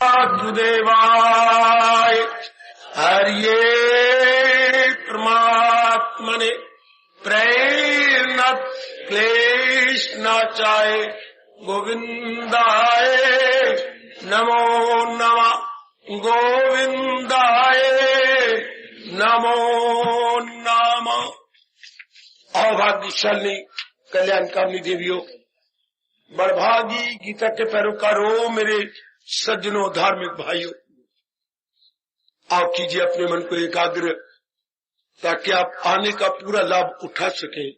वासुदेवाय हरिये परमात्मने प्रेरणत क्लेशनाचाय गोविंदाय नमो नमः गोविंदाय नमो नमः। अभाग्यशाली कल्याणकारिणी देवियों, बड़भागी गीता के पैरोकारों, मेरे सज्जनों, धार्मिक भाइयों, आप कीजिए अपने मन को एकाग्र ताकि आप आने का पूरा लाभ उठा सकें।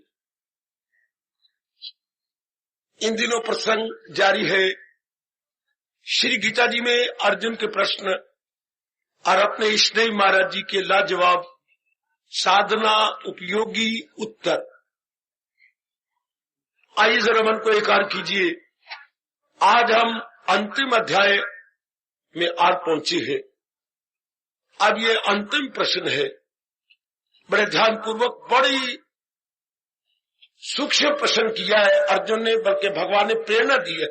इन दिनों प्रसंग जारी है श्री गीता जी में अर्जुन के प्रश्न और अपने इष्टदेव महाराज जी के लाजवाब साधना उपयोगी उत्तर। आइए जरा मन को एकाग्र कीजिए। आज हम अंतिम अध्याय में आज पहुंचे हैं। अब ये अंतिम प्रश्न है। बड़े ध्यानपूर्वक बड़ी सूक्ष्म प्रश्न किया है अर्जुन ने, बल्कि भगवान ने प्रेरणा दी है।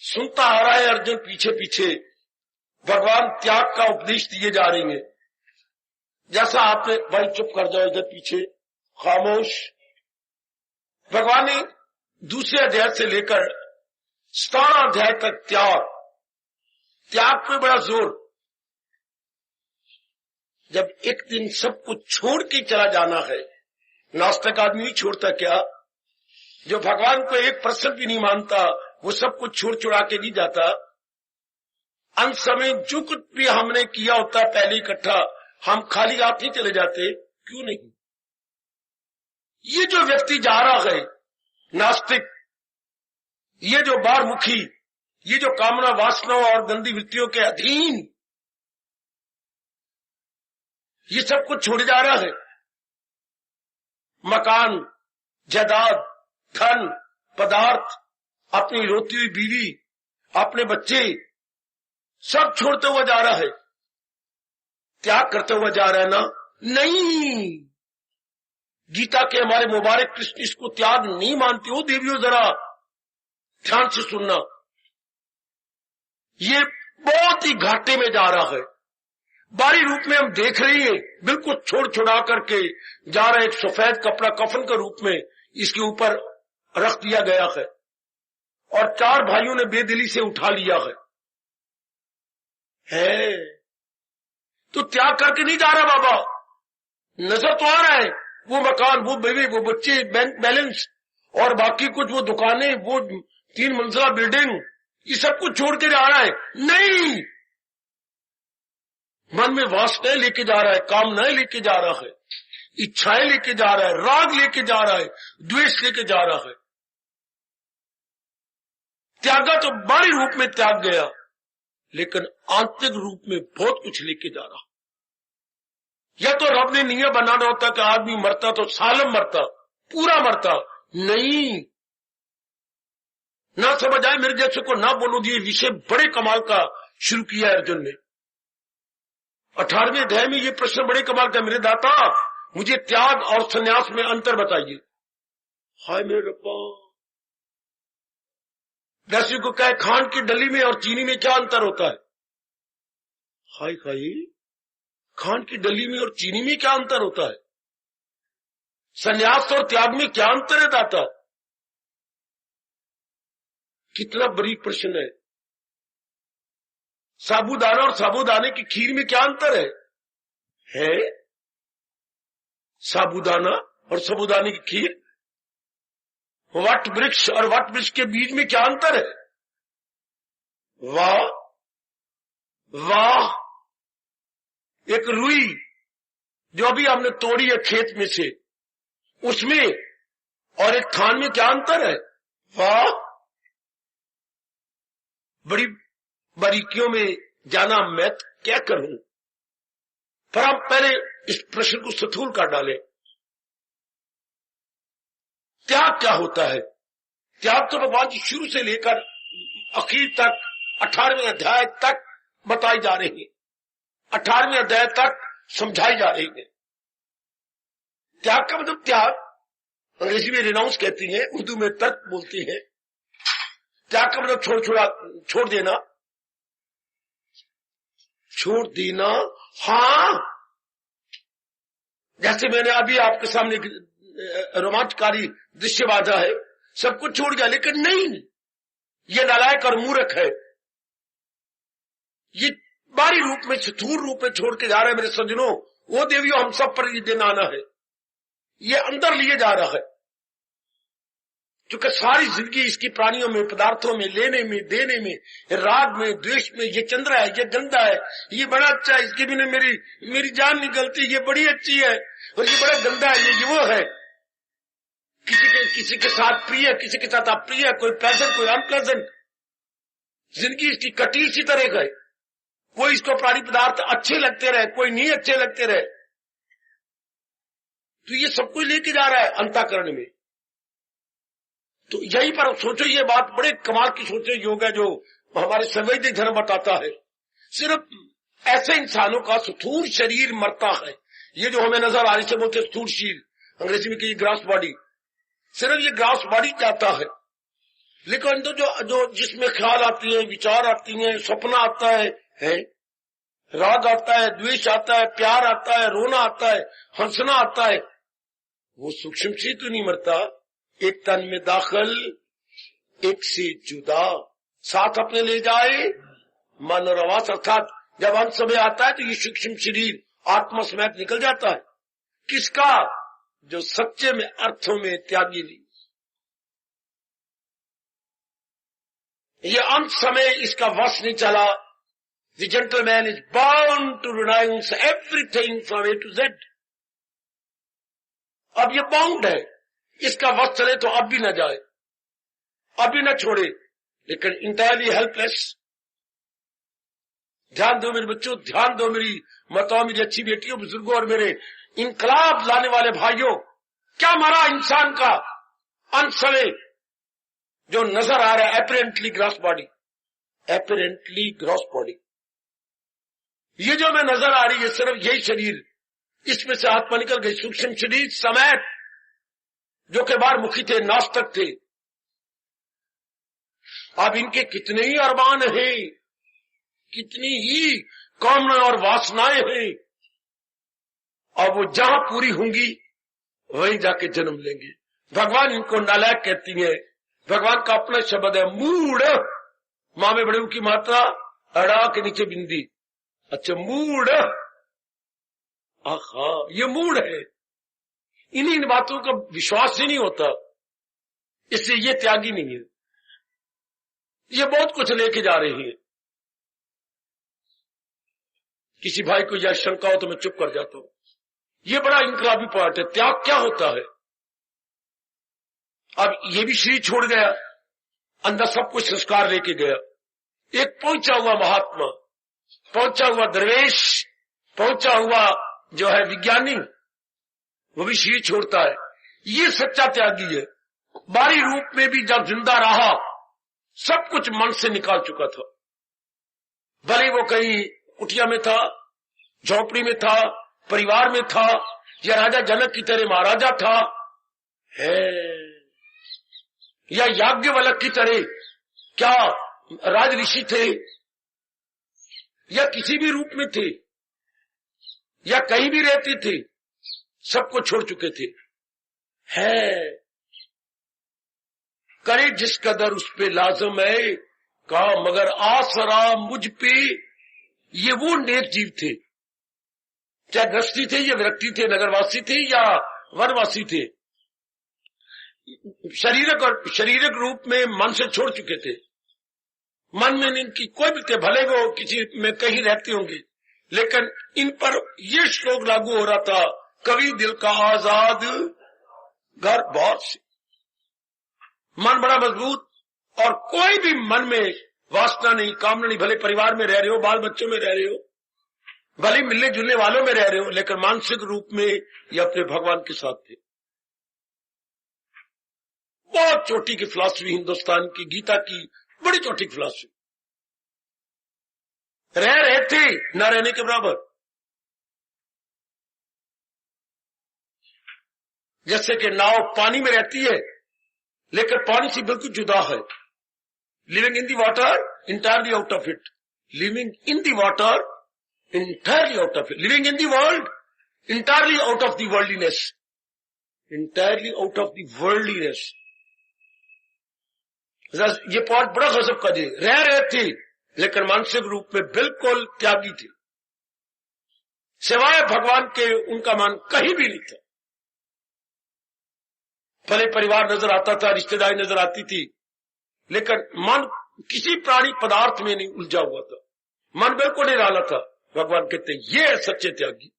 सुनता आ रहा है अर्जुन पीछे पीछे। भगवान त्याग का उपदेश दिए जा रहे हैं। जैसा आपने, भाई चुप कर जाओ, इधर पीछे खामोश। भगवान ने दूसरे अध्याय से लेकर 17 अध्याय तक त्याग पे बड़ा जोर। जब एक दिन सब कुछ छोड़ के चला जाना है, नास्तिक आदमी नहीं छोड़ता क्या? जो भगवान को एक परसेंट भी नहीं मानता, वो सब कुछ छोड़ छुड़ा के नहीं जाता। अंत समय जो कुछ भी हमने किया होता पहले इकट्ठा, हम खाली हाथ ही चले जाते, क्यों नहीं? ये जो व्यक्ति जा रहा है नास्तिक, ये जो बारमुखी, ये जो कामना वासनाओं और गंदी वृत्तियों के अधीन, ये सब कुछ छोड़ जा रहा है। मकान, जायदाद, धन, पदार्थ, अपनी रोती हुई बीवी, अपने बच्चे, सब छोड़ते हुए जा रहा है। त्याग करते हुए जा रहा है ना? नहीं, गीता के हमारे मुबारक कृष्ण इसको त्याग नहीं मानते हो। देवियों जरा ध्यान से सुनना, ये बहुत ही घाटे में जा रहा है। बारी रूप में हम देख रहे हैं, बिल्कुल छोड़ छुड़ा करके जा रहा है। एक सफेद कपड़ा कफन के रूप में इसके ऊपर रख दिया गया है और 4 भाइयों ने बेदिली से उठा लिया है। तो त्याग करके नहीं जा रहा बाबा। नजर तो आ रहा है वो मकान, वो बीवी, वो बच्चे, बैंक बैलेंस और बाकी कुछ, वो दुकानें, वो 3 मंजिला बिल्डिंग, ये सब कुछ छोड़ के जा रहा है। नहीं, मन में वासनाएं लेके जा रहा है, कामनाएं लेके जा रहा है, इच्छाएं लेके जा रहा है, राग लेके जा रहा है, द्वेष लेके जा रहा है। त्यागा तो बाहरी रूप में त्याग गया, लेकिन आंतरिक रूप में बहुत कुछ लेके जा रहा। या तो रब ने नियम बनाना होता कि आदमी मरता तो सालम मरता, पूरा मरता। नहीं, ना समझ आए मेरे जैसे को ना बोलो। ये विषय बड़े कमाल का शुरू किया अर्जुन ने। 18वें अध्याय में ये प्रश्न बड़े कमाल का, मेरे दाता मुझे त्याग और संन्यास में अंतर बताइए। हाय मेरे रब्बा, वैसे को कहे खांड की डली में और चीनी में क्या अंतर होता है? हाय हाय, खांड की डली में और चीनी में क्या अंतर होता है? संन्यास और त्याग में क्या अंतर है दाता? कितना बड़ी प्रश्न है। साबूदाना और साबूदाने की खीर में क्या अंतर है? साबूदाना और साबूदाने की खीर। वट वृक्ष और वट वृक्ष के बीज में क्या अंतर है? वाह वाह, एक रुई जो अभी हमने तोड़ी है खेत में से, उसमें और एक थान में क्या अंतर है? वाह, बड़ी बारीकियों में जाना मैं क्या करूं। पर हम पहले इस प्रश्न को स्थूल कर डालें। त्याग क्या होता है? त्याग तो भगवान जी शुरू से लेकर आखिर तक 18वें अध्याय तक बताई जा रही है, 18वें अध्याय तक समझाई जा रही है। त्याग का मतलब त्याग अंग्रेजी में रिनाउंस कहती है, उर्दू में तर्क बोलती है। त्याग का मतलब छोड़ देना, छोड़ देना। हाँ, जैसे मैंने अभी आपके सामने रोमांचकारी दृश्य बांधा है, सब कुछ छोड़ गया, लेकिन नहीं, ये नालायक और मूर्ख है। ये बाहरी रूप में, स्थूल रूप में छोड़ के जा रहा है मेरे सज्जनों। वो देवियों, हम सब पर ये दिन आना है, ये अंदर लिए जा रहा है। क्योंकि सारी जिंदगी इसकी प्राणियों में, पदार्थों में, लेने में, देने में, राग में, द्वेष में, ये चंद्रा है, ये गंदा है, ये बड़ा अच्छा है, इसके बिना मेरी जान निकलती, ये बड़ी अच्छी है, और ये बड़ा गंदा है, ये वो है। किसी के साथ प्रिय, किसी के साथ अप्रिय, कोई प्लेजेंट, कोई अनप्लेजेंट। जिंदगी इसकी कटी इसी तरह का है। कोई इसको प्राणी पदार्थ अच्छे लगते रहे, कोई नहीं अच्छे लगते रहे, तो ये सब कुछ लेके जा रहा है अंतःकरण में। तो यही पर सोचो, ये बात बड़े कमाल की सोचो योग है जो हमारे संवैदिक धर्म बताता है। सिर्फ ऐसे इंसानों का स्थूल शरीर मरता है, ये जो हमें नजर आ रही से बोलते स्थूल शरीर, अंग्रेजी में कही ग्रास बॉडी, सिर्फ ये ग्रास बॉडी जाता है। लेकिन तो जो जिसमें ख्याल आती है, विचार आती है, सपना आता है, राग आता है, द्वेष आता है, प्यार आता है, रोना आता है, हंसना आता है, वो सूक्ष्म से तो नहीं मरता। एक तन में दाखिल, एक से जुदा, साथ अपने ले जाए मन और आवास। अर्थात जब अंत समय आता है तो ये सूक्ष्म शरीर आत्मा समेत निकल जाता है। किसका? जो सच्चे में अर्थों में त्यागी नहीं। ये अंत समय इसका वश नहीं चला। The gentleman is bound to renounce everything from A to Z. अब ये बाउंड है, इसका वश चले तो अब भी न जाए, अब भी न छोड़े, लेकिन इंटायरली हेल्पलेस। ध्यान दो मेरे बच्चों, ध्यान दो मेरी माताओं, मेरी अच्छी बेटियों, बुजुर्गों और मेरे इनकलाब लाने वाले भाइयों। क्या मरा इंसान का अंत समय जो नजर आ रहा है? Apparently gross body, apparently gross body. ये जो मैं नजर आ रही है सिर्फ यही शरीर, इसमें से आत्मा निकल गई, सूक्ष्म शरीर समेत, जो के बाहर मुखी थे, नास्तिक थे। अब इनके कितने ही अरमान हैं, कितनी ही कामनाएं और वासनाएं हैं, और वो जहां पूरी होंगी वहीं जाके जन्म लेंगे। भगवान इनको नालायक कहती है। भगवान का अपना शब्द है मूढ़। माँ में बड़े की मात्रा, अड़ा के नीचे बिंदी। अच्छा, मूढ़, आहा, ये मूढ़ है। इन्हीं इन बातों का विश्वास ही नहीं होता, इसलिए ये त्यागी नहीं है। ये बहुत कुछ लेके जा रही है। किसी भाई को यह शंका हो तो मैं चुप कर जाता हूं। ये बड़ा इनकलाबी पार्ट है। त्याग क्या होता है? अब ये भी शरीर छोड़ गया, अंदर सब कुछ संस्कार लेके गया। एक पहुंचा हुआ महात्मा, पहुंचा हुआ दरवेश, पहुंचा हुआ जो है विज्ञानी, वो भी शरीर छोड़ता है। ये सच्चा त्यागी है। बाहरी रूप में भी जब जिंदा रहा, सब कुछ मन से निकाल चुका था। भले वो कहीं कुटिया में था, झोपड़ी में था, परिवार में था, या राजा जनक की तरह महाराजा था, है या याज्ञवल्क्य की तरह क्या राज ऋषि थे, या किसी भी रूप में थे, या कहीं भी रहते थे, सबको छोड़ चुके थे। है करे जिस कदर उस पे लाजम है कहा, मगर आसरा मुझ पे। ये वो नेक जीव थे, चाहे गृहस्थी थे या विरक्ति थे, नगरवासी थे या वनवासी थे। शारीरिक रूप में मन से छोड़ चुके थे। मन में इनकी कोई भी थे, भले वो किसी में कहीं रहते होंगे, लेकिन इन पर ये श्लोक लागू हो रहा था, कवि दिल का आजाद घर बहुत से। मन बड़ा मजबूत, और कोई भी मन में वासना नहीं, कामना नहीं। भले परिवार में रह रहे हो, बाल बच्चों में रह रहे हो, भले मिलने जुलने वालों में रह रहे हो, लेकिन मानसिक रूप में ये अपने भगवान के साथ थे। बहुत चोटी की फिलॉसफी हिंदुस्तान की, गीता की बड़ी चोटी की फिलॉसफी। रह रहे थे न रहने के बराबर। जैसे कि नाव पानी में रहती है, लेकिन पानी से बिल्कुल जुदा है, living in the water, entirely out of it, living in the water, entirely out of it, living in the world, entirely out of the worldliness, entirely out of the worldliness. ये पॉइंट बड़ा गजब का जी, रह रहे थे लेकिन मानसिक रूप में बिल्कुल त्यागी थी, सिवाय भगवान के उनका मन कहीं भी नहीं था। भले परिवार नजर आता था, रिश्तेदारी नजर आती थी, लेकिन मन किसी प्राणी पदार्थ में नहीं उलझा हुआ था, मन बिल्कुल निराला था। भगवान कहते ये है सच्चे त्यागी,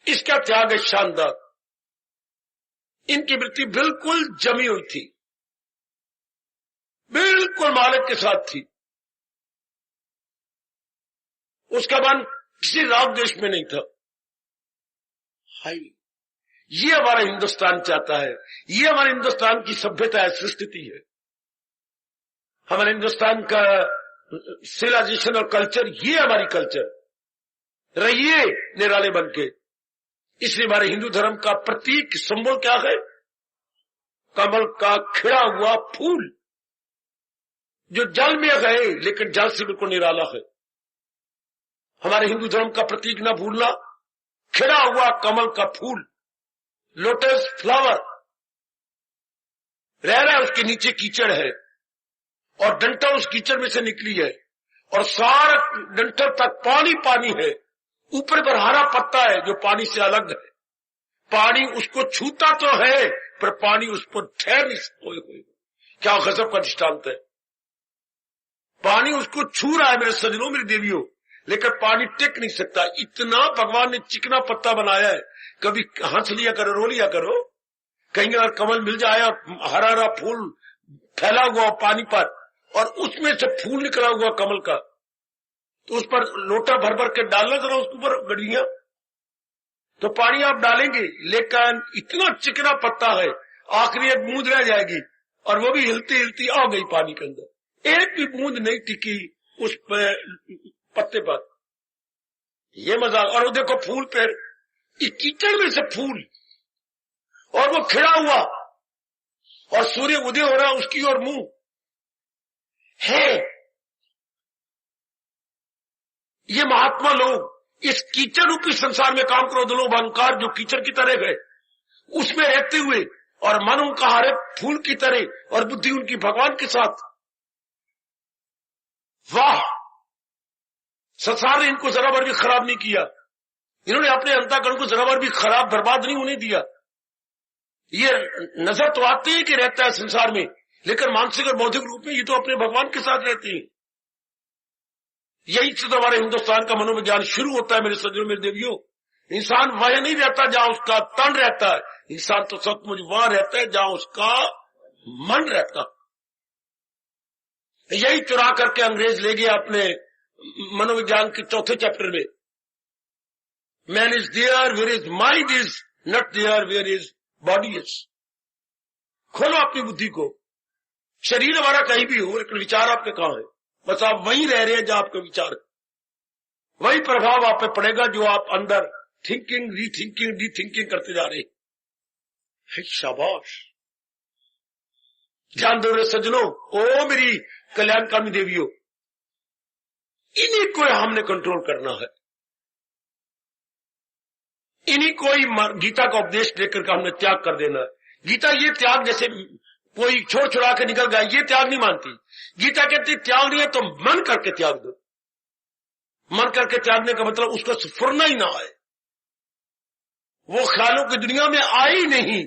इसका त्याग है शानदार। इनकी वृत्ति बिल्कुल जमी हुई थी, बिल्कुल मालिक के साथ थी, उसका मन किसी राग देश में नहीं था। हाय, ये हमारा हिंदुस्तान चाहता है, ये हमारे हिंदुस्तान की सभ्यता है, संस्कृति है, हमारे हिंदुस्तान का सिविलाइजेशन और कल्चर, ये हमारी कल्चर। रहिए निराले बन के। इसलिए हमारे हिंदू धर्म का प्रतीक सिंबल क्या है? कमल का खिड़ा हुआ फूल, जो जल में गए लेकिन जल से बिल्कुल निराला है। हमारे हिंदू धर्म का प्रतीक ना भूलना, खिड़ा हुआ कमल का फूल, लोटस फ्लावर, रह रहा है, उसके नीचे कीचड़ है और डंठल उस कीचड़ में से निकली है और सारा डंठल तक पानी पानी है, ऊपर पर हरा पत्ता है जो पानी से अलग है। पानी उसको छूता तो है पर पानी उस पर ठहर नहीं सकता। क्या गजब का दृष्टांत है। पानी उसको छू रहा है मेरे सजनों, मेरी देवियों, लेकिन पानी टिक नहीं सकता। इतना भगवान ने चिकना पत्ता बनाया है। कभी हंस लिया करो, रो लिया करो, कहीं अगर कमल मिल जाए और हरा हरा फूल फैला हुआ पानी पर और उसमें से फूल निकला हुआ कमल का, तो उस पर लोटा भर भर के डालना जरा उसके ऊपर गड़ियां, तो पानी आप डालेंगे, लेकिन इतना चिकना पत्ता है, आखिरी एक बूंद रह जाएगी और वो भी हिलती हिलती आ गई पानी के अंदर, एक भी बूंद नहीं टिकी उस पत्ते पर। ये मजाक। और वो देखो फूल पे, कीचड़ में से फूल, और वो खिड़ा हुआ और सूर्य उदय हो रहा उसकी ओर मुंह है। ये महात्मा लोग इस कीचड़ रूपी संसार में काम करो, लोभ अहंकार जो कीचड़ की तरह है उसमें रहते हुए, और मन उनका हरे फूल की तरह और बुद्धि उनकी भगवान के साथ। वाह, संसार ने इनको जरा भर भी खराब नहीं किया, इन्होंने अपने अंतःकरण को जरा भर भी खराब बर्बाद नहीं होने दिया। ये नजर तो आती है कि रहता है संसार में, लेकिन मानसिक और बौद्धिक रूप में ये तो अपने भगवान के साथ रहते हैं। यही से तो हमारे हिंदुस्तान का मनोविज्ञान शुरू होता है मेरे सज्जनों, मेरे देवियों। इंसान वह नहीं रहता जहां उसका तन रहता है, इंसान तो सचमुच वहां रहता है जहां उसका मन रहता। यही चुरा करके अंग्रेज ले गया अपने मनोविज्ञान के चौथे चैप्टर में। Man is there where is mind is not there where is body is. खोलो अपनी बुद्धि को। शरीर हमारा कहीं भी हो लेकिन विचार आपके कहां है? बस आप वहीं रह रहे हैं जहां आपके विचार है, वही प्रभाव आप पे पड़ेगा जो आप अंदर थिंकिंग रीथिंकिंग करते जा रहे हैं। शाबाश, ध्यान दो मेरे सज्जनों, ओ मेरी कल्याणकामी देवियों, इन्हीं को हमने कंट्रोल करना है। इन्हीं को ही गीता का उपदेश लेकर के हमने त्याग कर देना है। गीता ये त्याग जैसे कोई छोड़ छुड़ा के निकल गया, ये त्याग नहीं मानती। गीता कहती त्याग नहीं है तो मन करके त्याग दो। मन करके त्यागने का मतलब उसको स्फुरना ही ना आए, वो ख्यालों की दुनिया में आए ही नहीं।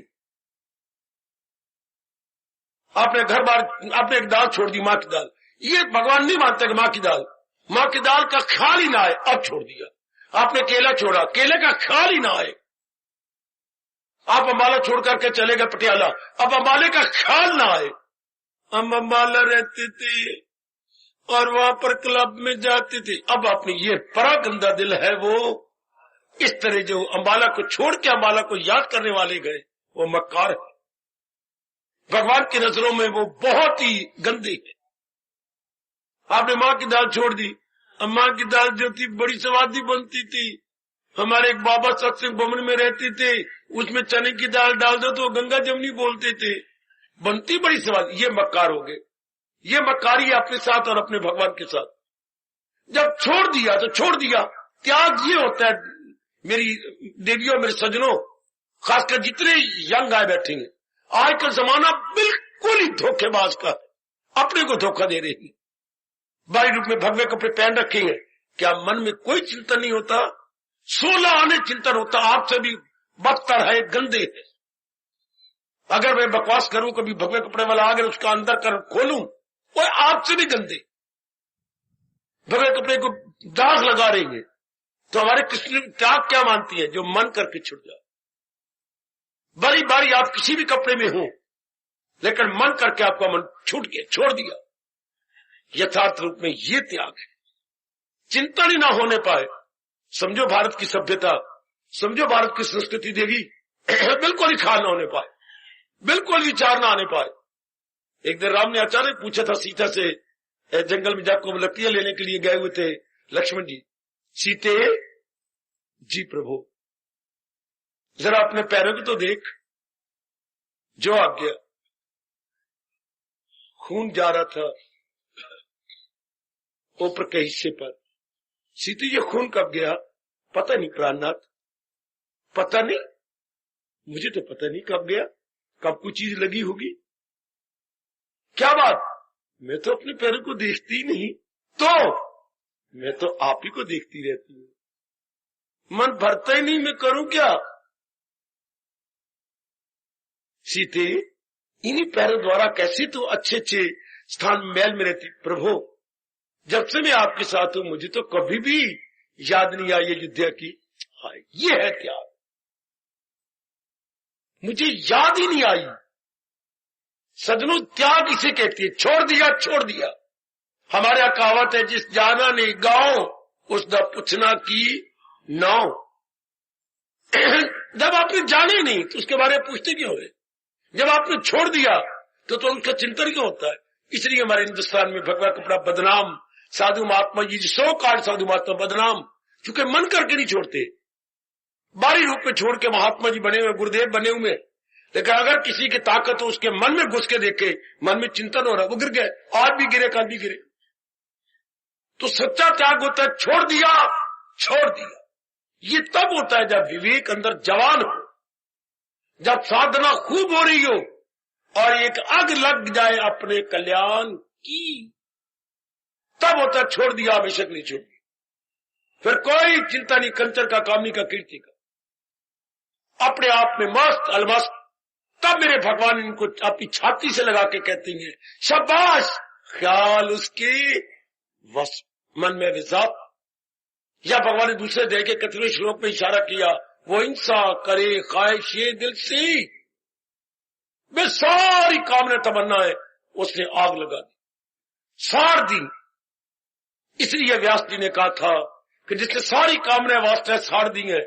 आपने घर बार आपने एक दाल छोड़ दी, मां की दाल, ये भगवान नहीं मानते कि मां की दाल का ख्याल ही ना आए, अब छोड़ दिया। आपने केला छोड़ा, केले का ख्याल ही ना आए। आप अम्बाला छोड़ करके चले गए पटियाला, अब अम्बाले का ख्याल ना आए। हम अम्बाला रहते थे और वहां पर क्लब में जाते थे। अब अपनी ये बड़ा गंदा दिल है, वो इस तरह जो अम्बाला को छोड़ के अम्बाला को याद करने वाले गए, वो मक्कार है। भगवान की नजरों में वो बहुत ही गंदे है। आपने मां की दाल छोड़ दी। मां की दाल जो थी बड़ी स्वादी बनती थी। हमारे एक बाबा सत्संग भवन में रहते थे, उसमें चने की दाल डाल दो तो गंगा जमनी बोलते थे, बनती बड़ी स्वाद। ये मक्कार हो गए। ये मकारी है अपने साथ और अपने भगवान के साथ। जब छोड़ दिया तो छोड़ दिया। त्याग ये होता है मेरी देवियों, मेरे सज्जनों, खासकर जितने यंग आए बैठे हैं। आज का जमाना बिल्कुल ही धोखेबाज का है, अपने को धोखा दे रही है। बाहरी रूप में भगवे कपड़े पहन रखे हैं, क्या मन में कोई चिंतन नहीं होता? 16 आने चिंतन होता, आपसे भी बदतर है, गंदे है। अगर मैं बकवास करूं, कभी भगवे कपड़े वाला आगे उसका अंदर कर खोलूं, वो आपसे भी गंदे भगवे कपड़े को दाग लगा रही है। तो हमारे कृष्ण त्याग क्या मानती है? जो मन करके छुट जाए। बारी बारी आप किसी भी कपड़े में हो, लेकिन मन करके आपका मन छूट गया, छोड़ दिया, यथार्थ रूप में ये त्याग है। चिंतन ही ना होने पाए, समझो भारत की सभ्यता, समझो भारत की संस्कृति देवी बिल्कुल ही ख्याल ना होने पाए, बिल्कुल विचार ना आने पाए। एक दिन राम ने अचानक पूछा था सीता से, जंगल में जाकर लकड़ियां लेने के लिए गए हुए थे लक्ष्मण जी, सीते जी प्रभु जरा अपने पैरों को तो देख, जो आ गया, खून जा रहा था ऊपर के हिस्से पर। सीते ये खून कब गया? पता नहीं प्राणनाथ, पता नहीं, मुझे तो पता नहीं कब गया, कब कोई चीज लगी होगी। क्या बात? मैं तो अपने पैरों को देखती ही नहीं। तो मैं तो आप ही को देखती रहती हूँ, मन भरता ही नहीं, मैं करूं क्या? सीते इन्हीं पैरों द्वारा कैसे तो अच्छे अच्छे स्थान महल में रहती। प्रभु जब से मैं आपके साथ हूं, मुझे तो कभी भी याद नहीं आई अयोध्या की। हाय, ये है त्याग, मुझे याद ही नहीं आई। सजनों, त्याग इसे कहती है, छोड़ दिया, छोड़ दिया। हमारे यहां कहावत है, जिस जाना नहीं गांव उस दा पूछना की नाव। जब आपने जाने नहीं तो उसके बारे में पूछते क्यों है? जब आपने छोड़ दिया तो उसका चिंतन क्यों होता है? इसलिए हमारे हिंदुस्तान में भगवा कपड़ा बदनाम, साधु महात्मा जी, सो काल साधु महात्मा बदनाम, क्योंकि मन करके नहीं छोड़ते। बाहरी रूप में छोड़ के महात्मा जी बने हुए, गुरुदेव बने हुए, लेकिन अगर किसी की ताकत हो उसके मन में घुस के देखे, मन में चिंतन हो रहा, वो गिर गए, आज भी गिरे, कल भी गिरे। तो सच्चा त्याग होता है छोड़ दिया, छोड़ दिया। ये तब होता है जब विवेक अंदर जवान हो, जब साधना खूब हो रही हो और एक आग लग जाए अपने कल्याण की, तब होता है छोड़ दिया, आवश्यक नहीं छोड़ी। फिर कोई चिंता नहीं, कंचन का, कामनी का, कीर्ति का, अपने आप में मस्त अलमस्त। तब मेरे भगवान इनको अपनी छाती से लगा के कहती हैं, शाबाश, ख्याल उसके वश, मन में विजात। या भगवान ने दूसरे दे के 31वें श्लोक में इशारा किया, वो हिंसा करे ख्वाहिशे दिल से, वे सारी कामना तमन्ना है उसने आग लगा दी, सार दी। इसलिए व्यास जी ने कहा था कि जिसने सारी कामनाएं वास्ते साड़ दी है,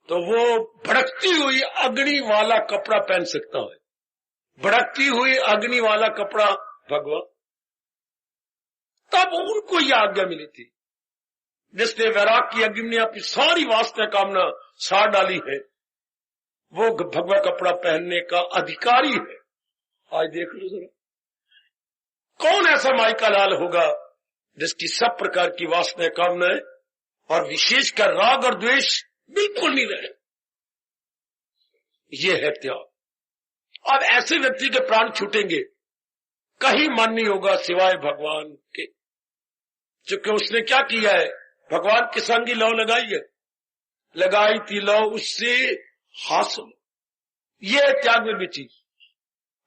तो वो भड़कती हुई अग्नि वाला कपड़ा पहन सकता है। भड़कती हुई अग्नि वाला कपड़ा भगवान। तब उनको यह आज्ञा मिली थी, जिसने वैराग की अग्नि ने अपनी सारी वास्ते कामना साड़ डाली है, वो भगवा कपड़ा पहनने का अधिकारी है। आज देख लो जरा, कौन ऐसा माई का लाल होगा जिसकी सब प्रकार की वासनाएं, कामनाएं और विशेषकर राग और द्वेष बिल्कुल नहीं रहे। ये है त्याग। अब ऐसे व्यक्ति के प्राण छूटेंगे, कहीं मन नहीं होगा सिवाय भगवान के, क्योंकि उसने क्या किया है? भगवान के संग ही लौ लगाई है, लगाई थी लौ उससे हासिल। ये त्याग में भी चीज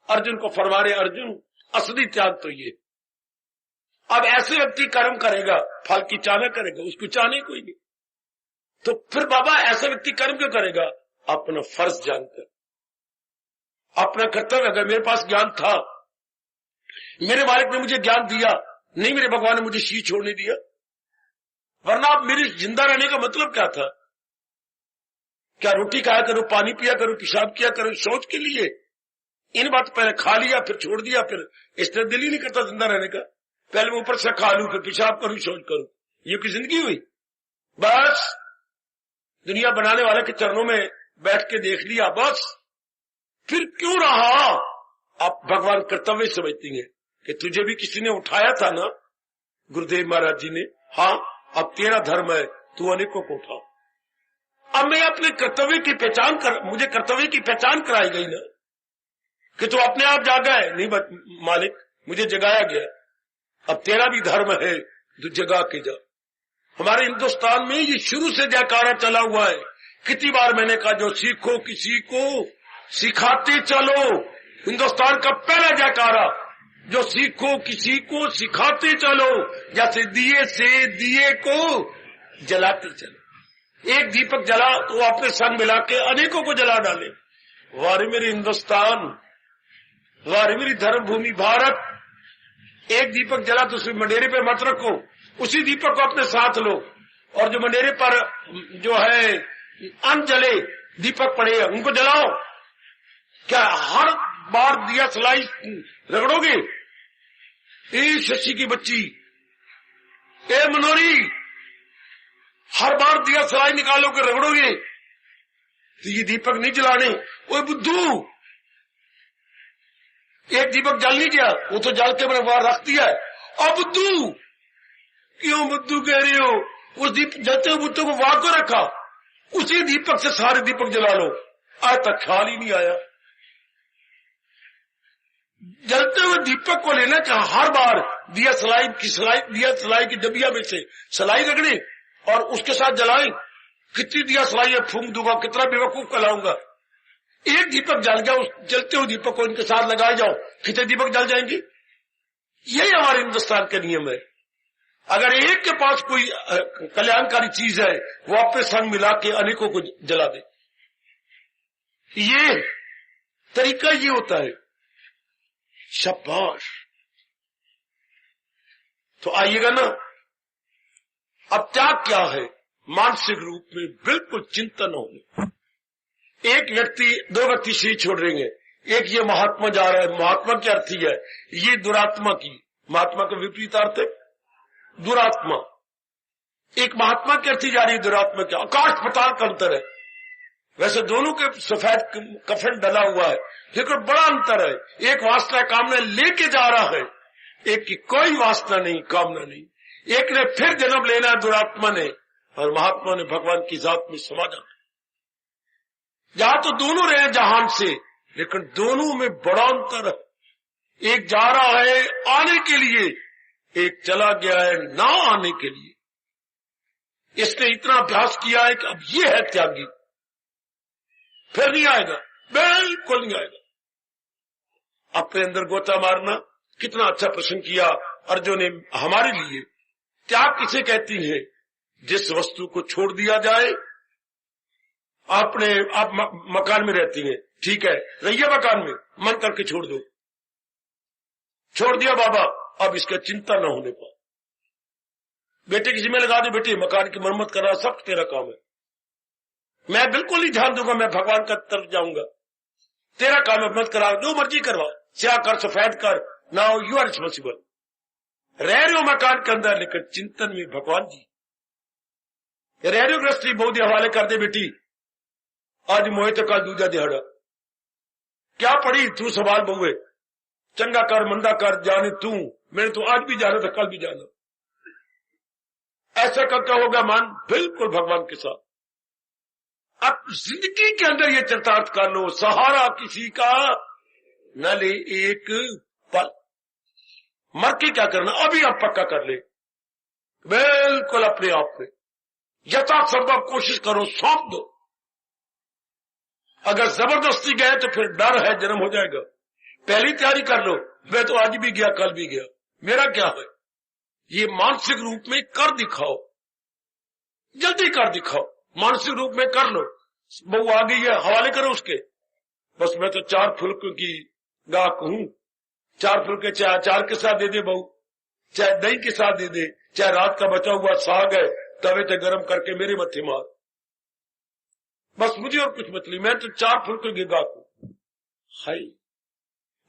अर्जुन को फरमा रहे, अर्जुन असली त्याग तो ये। अब ऐसे व्यक्ति कर्म करेगा, फल की चाहना करेगा, उसको चाहने कोई नहीं। तो फिर बाबा ऐसा व्यक्ति कर्म क्यों करेगा? अपना फर्ज जानकर, अपना कर्तव्य। अगर मेरे पास ज्ञान था, मेरे मालिक ने मुझे ज्ञान दिया, नहीं मेरे भगवान ने मुझे शीश छोड़ने दिया, वरना आप मेरे जिंदा रहने का मतलब क्या था? क्या रोटी खाया करो, पानी पिया करो, पेशाब किया करो शौच के लिए? इन बात पहले खा लिया फिर छोड़ दिया, फिर इस तरह दिल ही नहीं करता जिंदा रहने का। पहले मैं ऊपर से खा लूं, फिर पेशाब करूं, शौच करूं, ये की जिंदगी हुई? बस दुनिया बनाने वाले के चरणों में बैठ के देख लिया, बस। फिर क्यों रहा? आप भगवान कर्तव्य समझती हैं, कि तुझे भी किसी ने उठाया था ना, गुरुदेव महाराज जी ने, हाँ अब तेरा धर्म है, तू अनेकों को उठा। अब मैं अपने कर्तव्य की पहचान मुझे कर्तव्य की पहचान कराई गई ना, कि तू अपने आप जागा है, नहीं मालिक मुझे जगाया गया, अब तेरा भी धर्म है, तू जगा के जा। हमारे हिंदुस्तान में ये शुरू से जयकारा चला हुआ है। कितनी बार मैंने कहा, जो सीखो किसी को सिखाते चलो, हिंदुस्तान का पहला जयकारा, जो सीखो किसी को सिखाते चलो, जैसे दिए से दिए को जलाते चलो। एक दीपक जला तो अपने संग मिला के अनेकों को जला डाले। वारे मेरे हिंदुस्तान, वारे मेरी धर्मभूमि भारत, एक दीपक जला तो उसमें मंडेरे पे मत रखो, उसी दीपक को अपने साथ लो, और जो मंडेरे पर जो है अन्न जले दीपक पड़े उनको जलाओ। क्या हर बार दिया सलाई रगड़ोगे? ए शशि की बच्ची, ए मनोरी, हर बार दिया सलाई निकालो के रगड़ोगे तो ये दीपक नहीं जलाने। ओए बुद्धू, एक दीपक जल नहीं गया, वो तो जल के मैंने बाहर रख दिया है। अब बुद्धू, क्यों बुद्धू कह रही हो? उस दीप जलते हुए बुद्धू को वहां को रखा, उसी दीपक से सारे दीपक जला लो। आज तक ख्याल ही नहीं आया। जलते हुए दीपक को लेना चाह, हर बार दिया सलाई की डबिया में से सलाई रगड़े और उसके साथ जलाएं। कितनी दिया सलाई है फूंक दूंगा, कितना बेवकूफ कहलाऊंगा। एक दीपक जल गया, उस जलते हुए दीपक को इनके साथ लगाए जाओ, कितने दीपक जल जाएंगे। यही हमारे हिंदुस्तान का नियम है। अगर एक के पास कोई कल्याणकारी चीज है, वो अपने संग मिला के अनेकों को जला दे। ये तरीका ये होता है। शाबाश। तो आइएगा ना, अब त्याग क्या है? मानसिक रूप में बिल्कुल चिंतन होने। एक व्यक्ति, दो व्यक्ति शरीर छोड़ रहे हैं, एक ये महात्मा जा रहा है, महात्मा की अर्थ ही है ये दुरात्मा की, महात्मा का विपरीत अर्थ है दुरात्मा। एक महात्मा की अर्थी जा रही है, दुरात्मा की। आकाश पताल का अंतर है। वैसे दोनों के सफेद कफन डला हुआ है, लेकिन बड़ा अंतर है। एक वासना कामना लेके जा रहा है, एक की कोई वासना नहीं, कामना नहीं। एक ने फिर जन्म लेना है दुरात्मा ने, और महात्मा ने भगवान की जात में समा जाना। जहां तो दोनों रहे जहान से, लेकिन दोनों में बड़ा अंतर है। एक जा रहा है आने के लिए, एक चला गया है ना आने के लिए। इसने इतना अभ्यास किया है कि अब ये है त्यागी, फिर नहीं आएगा, बिल्कुल नहीं आएगा। अपने अंदर गोता मारना। कितना अच्छा प्रश्न किया अर्जुन ने हमारे लिए। त्याग किसे कहती है? जिस वस्तु को छोड़ दिया जाए। आप मकान में रहती हैं, ठीक है, रहिए मकान में, मन करके छोड़ दो। छोड़ दिया बाबा, अब इसका चिंता न होने पर बेटे की जिम्मे लगा दो, बेटी मकान की मरम्मत करा, सब तेरा काम है, मैं बिल्कुल नहीं ध्यान दूंगा, मैं भगवान का तरफ जाऊंगा, तेरा काम है, मत करा, जो मर्जी करवा, स्याह कर सफेद कर, नाउ यू आर रिस्पॉन्सिबल। रह रहे हो मकान के अंदर, लेकिन चिंतन में भगवान जी। रह रहे हो गृहस्थी बहुत हवाले कर दे बेटी, आज मोहे तो कल दूजा दिहाड़ा, क्या पड़ी तू सवाल बहुए, चंगा कर मंदा कर जाने तू, मैंने तो आज भी जाना था कल भी जाना। ऐसा करता होगा मन बिल्कुल भगवान के साथ। अब जिंदगी के अंदर ये चरितार्थ कर लो, सहारा किसी का न ले एक पल। मर के क्या करना, अभी आप पक्का कर ले, बिल्कुल अपने आप में यथासंभव कोशिश करो, सौंप दो। अगर जबरदस्ती गए तो फिर डर है जन्म हो जाएगा। पहली तैयारी कर लो, मैं तो आज भी गया कल भी गया, मेरा क्या है। ये मानसिक रूप में कर दिखाओ, जल्दी कर दिखाओ, मानसिक रूप में कर लो। बहू आ गई है, हवाले करो उसके, बस मैं तो 4 फुल्कों की गाहक हूं, 4 फुल्के चाहे अचार के साथ दे दे बहू, चाहे दही के साथ दे दे, चाहे रात का बचा हुआ साग है तवे से गर्म करके मेरे मत्थे मार, बस मुझे और कुछ मतलब, मैं तो 4 फुल्कों की गाहक हूं। हाय,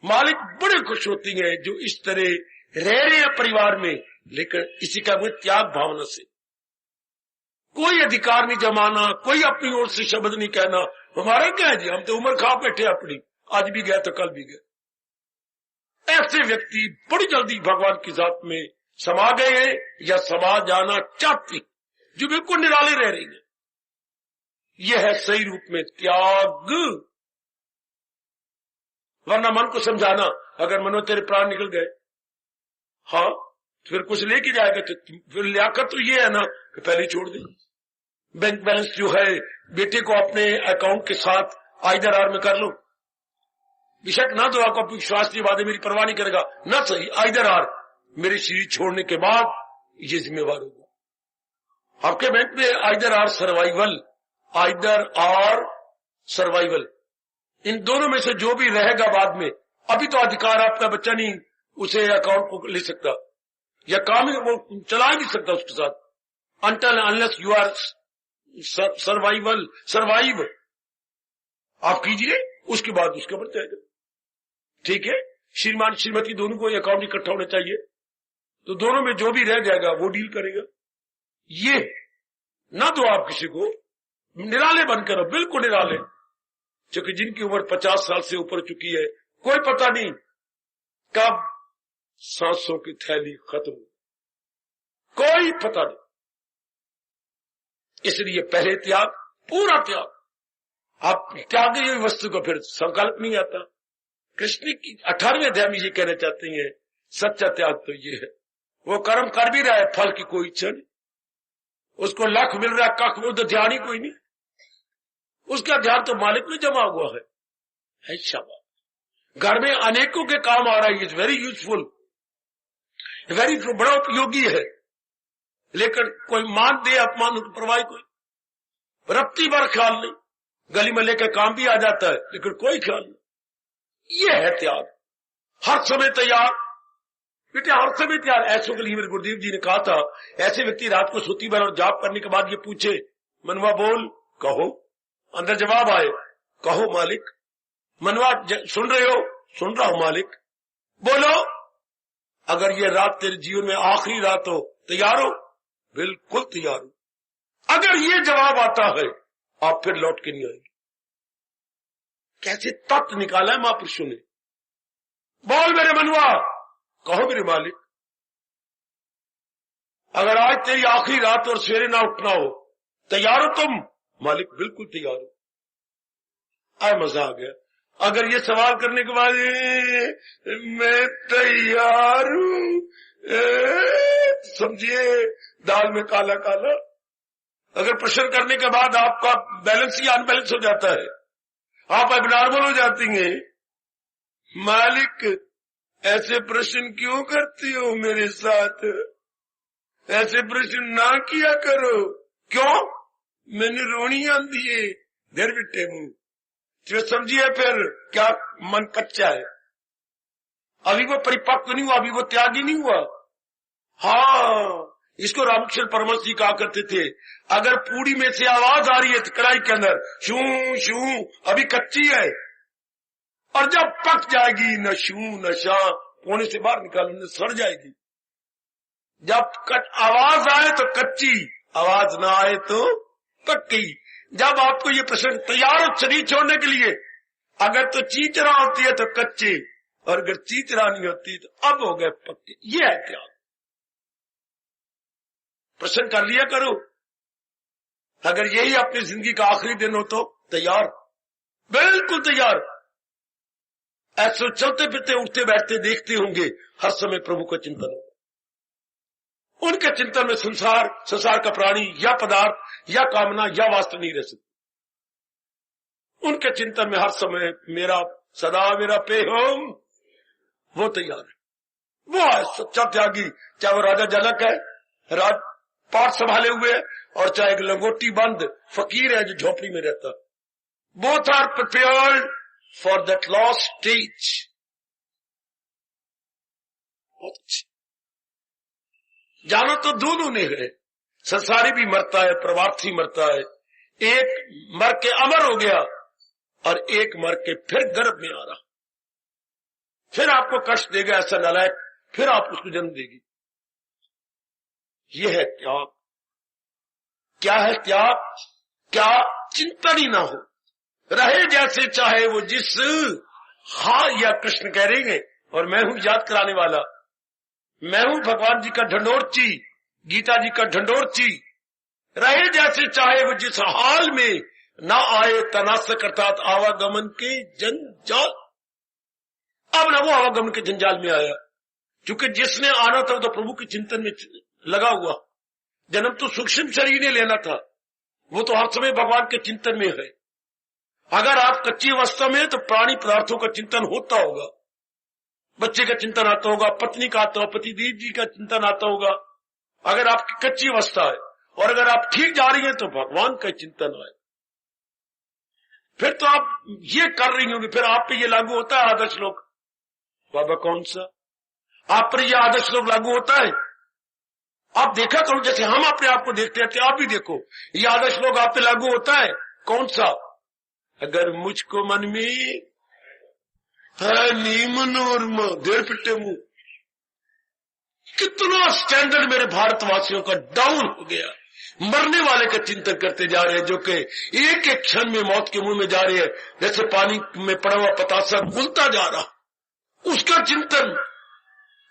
मालिक बड़े खुश होती हैं जो इस तरह रह रहे हैं परिवार में, लेकिन इसी का वो त्याग भावना से। कोई अधिकार नहीं जमाना, कोई अपनी ओर से शब्द नहीं कहना, हमारा क्या है जी, हम तो उम्र खा बैठे अपनी, आज भी गया तो कल भी गया। ऐसे व्यक्ति बड़ी जल्दी भगवान की जात में समा गए या समा जाना चाहते, जो बिल्कुल निराले रह रही है। यह है सही रूप में त्याग। वरना मन को समझाना, अगर मनो तेरे प्राण निकल गए, हाँ फिर कुछ लेके जाएगा, तो फिर लियाकत तो ये है ना कि पहले ही छोड़ दे। बैंक बैलेंस जो है बेटे को अपने अकाउंट के साथ आइदर में कर लो, बेशक ना तो आपको विश्वास नहीं, वादे मेरी परवाह नहीं करेगा ना, सही आइदर मेरे शरीर छोड़ने के बाद ये जिम्मेवार होगा। आपके बैंक में आइदर सर्वाइवल, इन दोनों में से जो भी रहेगा बाद में, अभी तो अधिकार आपका बच्चा नहीं उसे अकाउंट को ले सकता या काम ही वो चला नहीं सकता उसके साथ, until unless you are survive आप कीजिए, उसके बाद उसके ऊपर जाएगा। ठीक है, श्रीमान श्रीमती दोनों को अकाउंट इकट्ठा होना चाहिए, तो दोनों में जो भी रह जाएगा वो डील करेगा। ये ना तो आप किसी को निराले बनकर, बिल्कुल निराले, क्योंकि जिनकी उम्र 50 साल से ऊपर चुकी है, कोई पता नहीं कब सांसों की थैली खत्म, कोई पता नहीं। इसलिए पहले त्याग, पूरा त्याग। आप त्याग हुई वस्तु को फिर संकल्प नहीं आता। कृष्ण की 18वें अध्याय में ये कहना चाहते हैं, सच्चा त्याग तो ये है, वो कर्म कर भी रहा है, फल की कोई इच्छा नहीं, उसको लाख मिल रहा है, कख में तो ध्यान ही कोई नहीं, उसका ध्यान तो मालिक में जमा हुआ है। शाबाश। घर में अनेकों के काम आ रहा है, इज वेरी यूजफुल, वेरी बड़ा उपयोगी है, लेकिन कोई मान दे अपमान की परवाह कोई, रत्ती भर ख्याल नहीं, गली में लेकर काम भी आ जाता है लेकिन कोई ख्याल नहीं। ये है त्याग। हर समय तैयार बेटे, हर समय तैयार। ऐसों के लिए मेरे गुरुदेव जी ने कहा था, ऐसे व्यक्ति रात को सोती बैठ और जाप करने के बाद ये पूछे, मनवा बोल, कहो, अंदर जवाब आए, कहो मालिक। मनवा सुन रहे हो? सुन रहा हूं मालिक। बोलो। अगर ये रात तेरे जीवन में आखिरी रात हो, तैयार हो? बिल्कुल तैयार हो। अगर ये जवाब आता है, आप फिर लौट के नहीं आएंगे। कैसे तत्व निकाला है महापुरुषों ने। बोल मेरे मनवा, कहो मेरे मालिक। अगर आज तेरी आखिरी रात और सवेरे ना उठना हो, तैयार हो तुम? मालिक बिल्कुल तैयार हो। आए मजा आ गया। अगर ये सवाल करने के बाद मैं तैयार हूं, समझिए दाल में काला काला। अगर प्रश्न करने के बाद आपका बैलेंस ही अनबैलेंस हो जाता है, आप एबनॉर्मल हो जाती हैं, मालिक ऐसे प्रश्न क्यों करती हो मेरे साथ? ऐसे प्रश्न ना किया करो। क्यों? मैंने रोनी आंधी है। देर बिटे मुंह जो समझिए, फिर क्या मन कच्चा है, अभी वो परिपक्व नहीं हुआ, अभी वो त्यागी नहीं हुआ। हाँ, इसको रामकृष्ण परमहंस जी कहा करते थे, अगर पूड़ी में से आवाज आ रही है तो कढ़ाई के अंदर शू शू, अभी कच्ची है, और जब पक जाएगी न शू न शा, कोने से बाहर निकालने सड़ जाएगी। जब आवाज आए तो कच्ची, आवाज ना आए तो पक्की। जब आपको ये प्रश्न तैयार हो शरीर छोड़ने के लिए, अगर तो चीचरा होती है तो कच्चे, और अगर चीचरा नहीं होती तो अब हो गए पक्के। ये है त्याग। प्रश्न कर लिया करो। अगर यही अपनी जिंदगी का आखिरी दिन हो तो तैयार, बिल्कुल तैयार। ऐसे चलते फिरते उठते बैठते देखते होंगे, हर समय प्रभु का चिंतन होगा। उनके चिंतन में संसार का प्राणी या पदार्थ या कामना या वास्तव नहीं रह सकती। उनके चिंतन में हर समय मेरा सदा मेरा पे होम, वो तैयार है। वो है सच्चा त्यागी। चाहे वो राजा जनक है, पाठ संभाले हुए है, और चाहे एक लंगोटी बंद फकीर है जो झोपड़ी में रहता। Both are prepared for that lost stage. बहुत अच्छी जानो तो दोनों ने है। संसारी भी मरता है, प्रवार्थी मरता है। एक मर के अमर हो गया और एक मर के फिर गर्भ में आ रहा, फिर आपको कष्ट देगा ऐसा नालायक, फिर आप उसको जन्म देगी। यह है त्याग। क्या है त्याग? क्या चिंतन ही ना हो, रहे जैसे चाहे वो जिस। हाँ, या कृष्ण कह रहे हैं, और मैं हूं याद कराने वाला। मैं हूं भगवान जी का ढंढोरची, गीता जी का ढंढोरची। रहे जैसे चाहे वो जिस हाल में, ना आए तनासक अर्थात आवागमन के जंजाल। अब ना वो आवागमन के जंजाल में आया, क्योंकि जिसने आना था तो प्रभु के चिंतन में लगा हुआ। जन्म तो सूक्ष्म शरीर ने लेना था, वो तो हर समय भगवान के चिंतन में है। अगर आप कच्ची अवस्था में, तो प्राणी पदार्थों का चिंतन होता होगा, बच्चे का चिंतन आता होगा, पत्नी का आता होगा, पतिदेव जी का चिंतन आता होगा। अगर आपकी कच्ची अवस्था है, और अगर आप ठीक जा रही हैं तो भगवान का चिंतन है। फिर तो आप ये कर रही होंगी, फिर आप पे ये लागू होता है आदर्श श्लोक। बाबा कौन सा? आप पर ये आदर्श श्लोक लागू होता है? आप देखा करो, जैसे हम अपने आप को देखते हैं, आप भी देखो, ये आदर्श श्लोक आप पे लागू होता है। कौन सा? अगर मुझको मन में है नीमन और देर पिट्टे मुंह। कितना स्टैंडर्ड मेरे भारतवासियों का डाउन हो गया। मरने वाले का चिंतन करते जा रहे हैं, जो कि एक एक क्षण में मौत के मुंह में जा रहे हैं, जैसे पानी में पड़ा हुआ पतासा घुलता जा रहा, उसका चिंतन।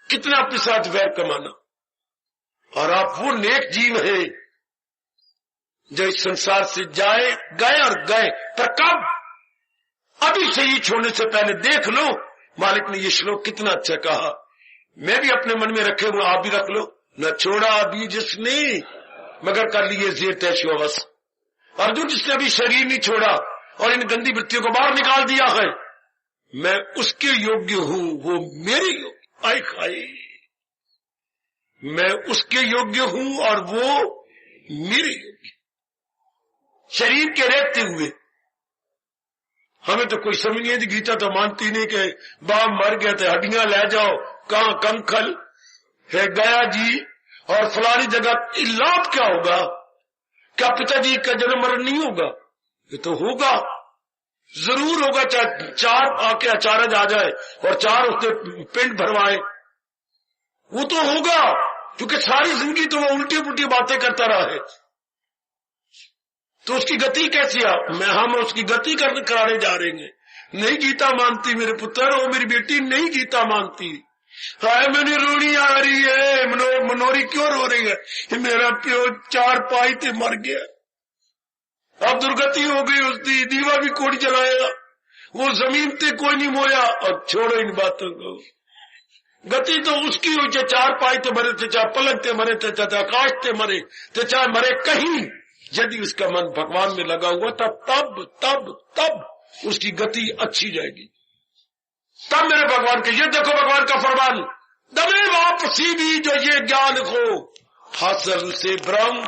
कितना अपने साथ वैर कमाना। और आप वो नेक जीव है जो इस संसार से गए और गए, पर कब? अभी से ही छोड़ने से पहले देख लो। मालिक ने ये श्लोक कितना अच्छा कहा, मैं भी अपने मन में रखे हुए, आप भी रख लो। न छोड़ा अभी जिसने, मगर कर लिए जेर तैशोवस। अर्जुन, जिसने अभी शरीर नहीं छोड़ा और इन गंदी वृत्तियों को बाहर निकाल दिया है, मैं उसके योग्य हूं, वो मेरे योग्य। आय खाए, मैं उसके योग्य हूं और वो मेरे योग्य। शरीर के रहते हुए हमें तो कोई समझ नहीं है। गीता तो मानती नहीं कि बाप मर गया तो हड्डियां ले जाओ, कहां कंखल है गया जी, और फलानी जगह लाभ क्या होगा? क्या पिताजी का जन्म मरण नहीं होगा? ये तो होगा, जरूर होगा। चाहे 4 आके अचारज आ जाए और 4 उसके पिंड भरवाए, वो तो होगा, क्योंकि सारी जिंदगी तो वो उल्टी पुल्टी बातें करता रहा है। तो उसकी गति कैसी है? हम उसकी गति कराने जा रहे हैं। नहीं गीता मानती मेरे पुत्र, और मेरी बेटी नहीं गीता मानती। हाय मैंने रोनी आ रही है, मनोरी क्यों रो रही है? मेरा प्यो 4 पाई थे मर गया, अब दुर्गति हो गई उसकी, दीवा भी कोड़ी जलाएगा, वो जमीन पे कोई नहीं मोया। अब छोड़ो इन बातों को, गति तो उसकी हुई, चाहे 4 पाई थे मरे थे, चाहे पलक थे मरे थे, चाहे आकाश थे मरे थे, चाहे मरे कहीं। यदि उसका मन भगवान में लगा हुआ था, तब उसकी गति अच्छी जाएगी। तब मेरे भगवान के, ये देखो भगवान का फरमान, दमे वापसी भी जो ये ज्ञान हो हासिल से ब्रह्म।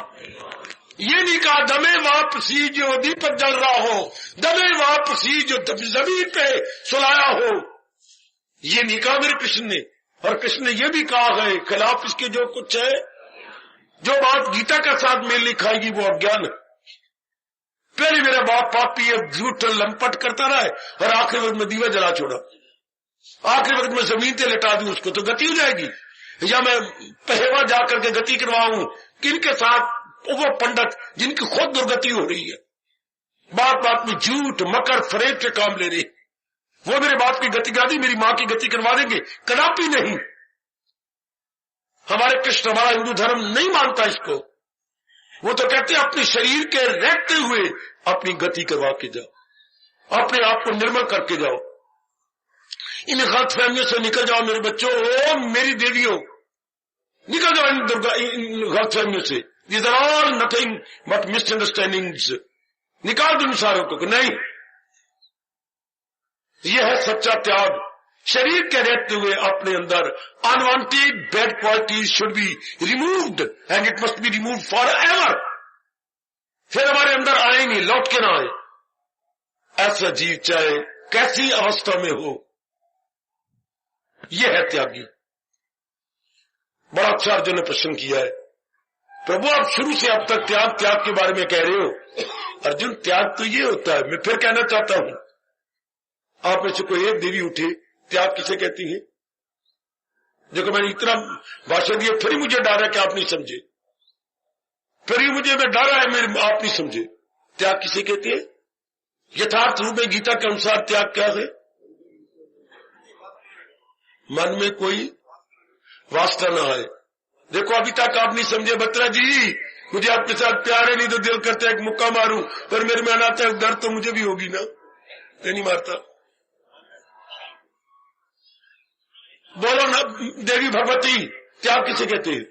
ये नहीं कहा दमे वापसी जो दीपक जल रहा हो, दमे वापसी जो जमीन पे सुलाया हो, ये नहीं कहा मेरे कृष्ण ने। और कृष्ण ने ये भी कहा है, खिलाफ इसके जो कुछ है, जो बात गीता का साथ मेल नहीं खाएगी वो अज्ञान है। पहले मेरा बाप पापी है, झूठ लंपट करता रहा, और आखिरी वक्त में दीवा जला छोड़ा, आखिरी वक्त में जमीन पे लिटा दूं उसको, तो गति हो जाएगी। या मैं पहवा जाकर के गति करवाऊं किनके साथ? वो पंडित जिनकी खुद दुर्गति हो रही है, बात बात में झूठ मकर फरेब के काम ले रहे, वो मेरे बाप की गति करा दी, मेरी मां की गति करवा देंगे? कदापि नहीं। हमारे कृष्ण, हमारा हिंदू धर्म नहीं मानता इसको। वो तो कहते हैं अपने शरीर के रहते हुए अपनी गति करवा के जाओ, अपने आप को निर्मल करके जाओ, इन गलतफहमियों से निकल जाओ मेरे बच्चों। ओ मेरी देवियों, निकल जाओ इन गलतफहमियों से। These are all nothing but misunderstandings. निकाल दो इन सारों को। नहीं, यह है सच्चा त्याग। शरीर के रहते हुए अपने अंदर unwanted bad qualities should be removed and it must be removed for ever. फिर हमारे अंदर आए नहीं, लौट के ना आए। ऐसा जीव चाहे कैसी अवस्था में हो, यह है त्यागी। बड़ा अच्छा अर्जुन ने प्रश्न किया है, प्रभु आप शुरू से अब तक त्याग के बारे में कह रहे हो। अर्जुन, त्याग तो ये होता है। मैं फिर कहना चाहता हूं, आप में से कोई एक देवी उठे, त्याग किसे कहती है? देखो मैंने इतना भाषा दिया, फिर ही मुझे डरा कि आप नहीं समझे, फिर ही मुझे मैं डरा है मेरे आप नहीं समझे। त्याग किसे कहती है? यथार्थ रूप में गीता के अनुसार त्याग क्या है? मन में कोई वास्ता न आए। देखो अभी तक आप नहीं समझे बत्रा जी, मुझे आपके साथ प्यार है, नहीं तो दिल करता है एक मुक्का मारूं, पर मेरे में आता है दर्द तो मुझे भी होगी ना, नहीं मारता। बोलो ना देवी भगवती, त्याग किसे कहते हैं?